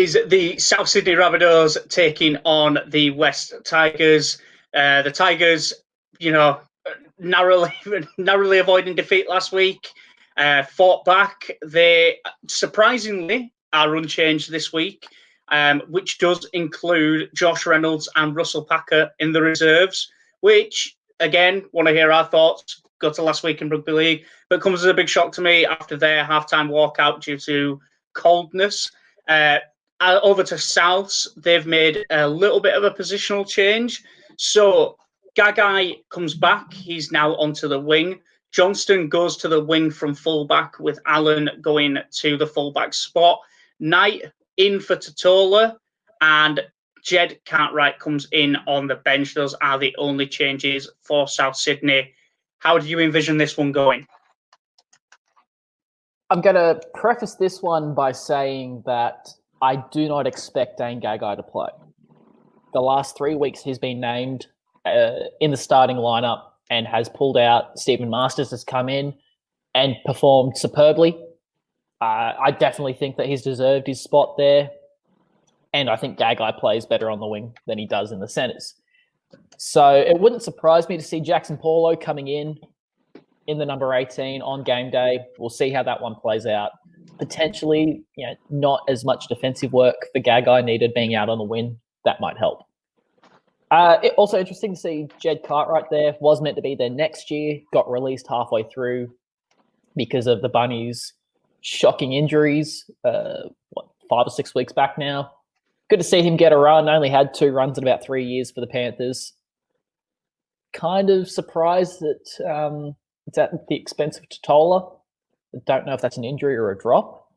is the South Sydney Rabbitohs taking on the West Tigers. The Tigers, narrowly avoiding defeat last week, fought back. They surprisingly are unchanged this week, which does include Josh Reynolds and Russell Packer in the reserves, which, again, want to hear our thoughts. Go to last week in rugby league, but comes as a big shock to me after their halftime walkout due to coldness. Over to Souths, they've made a little bit of a positional change. So Gagai comes back. He's now onto the wing. Johnston goes to the wing from fullback, with Allen going to the fullback spot. Knight in for Totola, and Jed Cartwright comes in on the bench. Those are the only changes for South Sydney. How do you envision this one going? I'm going to preface this one by saying that I do not expect Dane Gagai to play. The last 3 weeks he's been named in the starting lineup and has pulled out. Stephen Masters has come in and performed superbly. I definitely think that he's deserved his spot there. And I think Gagai plays better on the wing than he does in the centres. So it wouldn't surprise me to see Jackson Paulo coming in the number 18 on game day. We'll see how that one plays out. Potentially, not as much defensive work for Gagai needed being out on the wing. That might help. Also interesting to see Jed Cartwright there. Was meant to be there next year. Got released halfway through because of the Bunnies' shocking injuries. 5 or 6 weeks back now. Good to see him get a run. Only had 2 runs in about 3 years for the Panthers. Kind of surprised that it's at the expense of Totola. I don't know if that's an injury or a drop,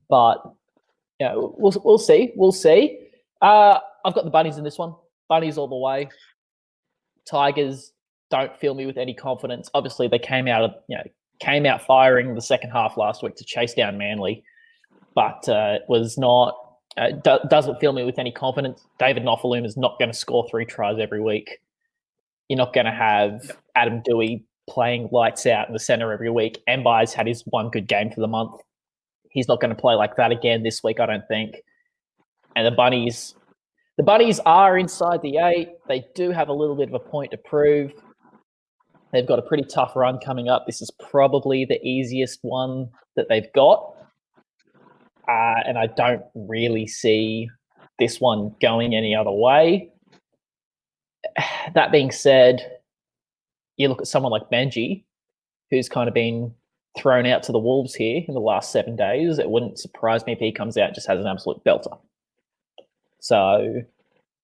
but we'll see. We'll see. I've got the Bunnies in this one. Bunnies all the way. Tigers don't fill me with any confidence. Obviously, they came out firing the second half last week to chase down Manly, but was not. Doesn't fill me with any confidence. David Nofaluma is not going to score 3 tries every week. You're not going to have Adam Dewey playing lights out in the centre every week. Mbai's had his one good game for the month. He's not going to play like that again this week, I don't think. And the Bunnies are inside the 8. They do have a little bit of a point to prove. They've got a pretty tough run coming up. This is probably the easiest one that they've got. And I don't really see this one going any other way. That being said, you look at someone like Benji, who's kind of been thrown out to the Wolves here in the last 7 days. It wouldn't surprise me if he comes out and just has an absolute belter. So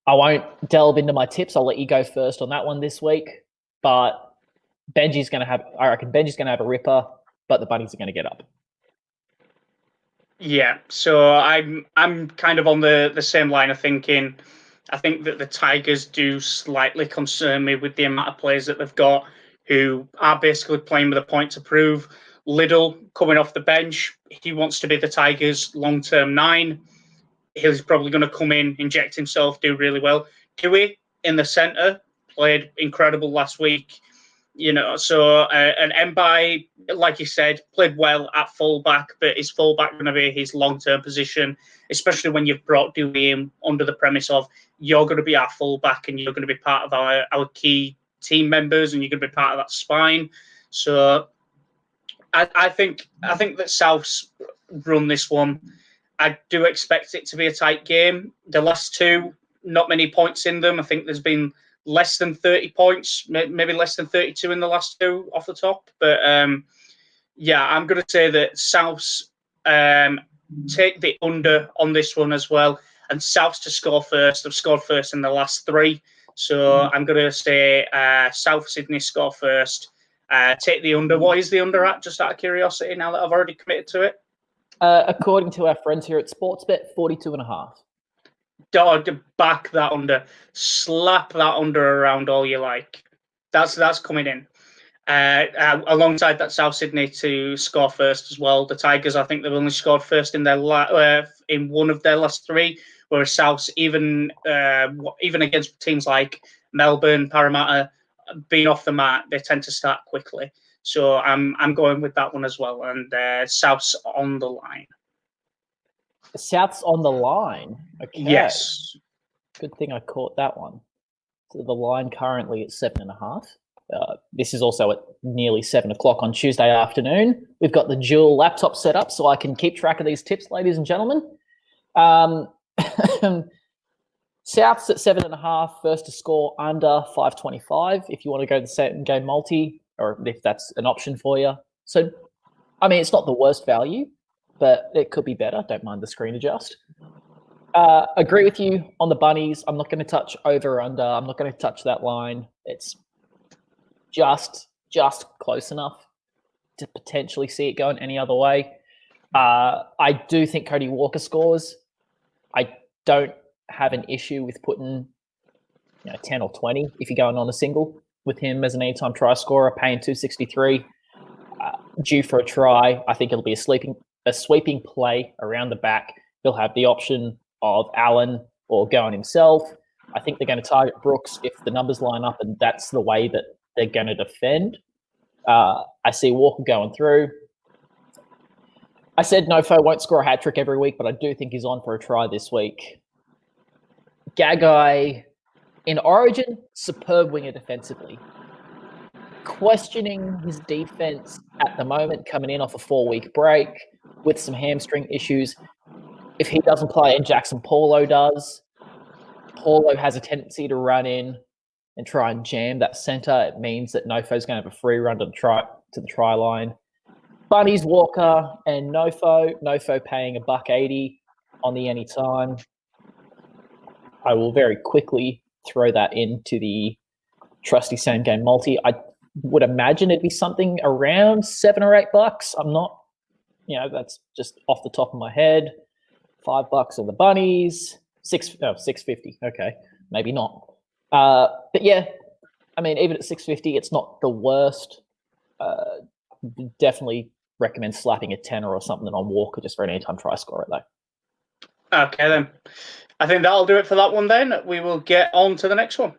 I won't delve into my tips. I'll let you go first on that one this week. But I reckon Benji's going to have a ripper, but the Bunnies are going to get up. Yeah, so I'm kind of on the same line of thinking. I think that the Tigers do slightly concern me with the amount of players that they've got who are basically playing with a point to prove. Liddell coming off the bench, he wants to be the Tigers' long-term 9. He's probably going to come in, inject himself, do really well. Dewey in the centre played incredible last week. So and Mbai, like you said, played well at fullback, but is fullback going to be his long-term position, especially when you've brought Dewey in under the premise of you're going to be our fullback and you're going to be part of our key team members and you're going to be part of that spine. So I think that Souths run this one. I do expect it to be a tight game. The last 2, not many points in them. I think there's been less than 30 points, maybe less than 32 in the last 2 off the top. But I'm going to say that Souths take the under on this one as well. And Souths to score first. They've scored first in the last 3. So I'm going to say South Sydney score first. Take the under. What is the under at, just out of curiosity, now that I've already committed to it? According to our friends here at Sportsbet, 42.5. Dog, back that under. Slap that under around all you like. That's coming in. Alongside that, South Sydney to score first as well. The Tigers, I think they've only scored first in their in one of their last 3, whereas Souths, even against teams like Melbourne, Parramatta, being off the mat, they tend to start quickly. So I'm going with that one as well, and Souths on the line. South's on the line. Okay. Yes. Good thing I caught that one. So the line currently at 7.5. This is also at nearly 7 o'clock on Tuesday afternoon. We've got the dual laptop set up so I can keep track of these tips, ladies and gentlemen. South's at 7.5, first to score under 525 if you want to go the second game multi, or if that's an option for you. So, I mean, it's not the worst value, but it could be better. Don't mind the screen adjust. Agree with you on the bunnies. I'm not going to touch over or under. I'm not going to touch that line. It's just close enough to potentially see it going any other way. I do think Cody Walker scores. I don't have an issue with putting 10 or 20 if you're going on a single with him as an anytime try scorer, paying 263, due for a try. I think it'll be a sweeping play around the back. He'll have the option of Allen or going himself. I think they're going to target Brooks if the numbers line up, and that's the way that they're going to defend. I see Walker going through. I said Nofo won't score a hat-trick every week, but I do think he's on for a try this week. Gagai, in Origin, superb winger defensively. Questioning his defense at the moment, coming in off a 4-week break with some hamstring issues. If he doesn't play and Jackson Paulo does, Paulo has a tendency to run in and try and jam that centre. It means that Nofo's going to have a free run to the try line. Bunnies, Walker, and Nofo. Nofo paying $1.80 on the anytime. I will very quickly throw that into the trusty same game multi. I would imagine it'd be something around $7 or $8. I'm not, that's just off the top of my head. $5 on the bunnies. $6.50. Okay, maybe not. But yeah, I mean, even at $6.50, it's not the worst. Definitely recommend slapping a tenner or something on Walker just for an anytime try scorer, though. Okay, then. I think that'll do it for that one then. We will get on to the next one.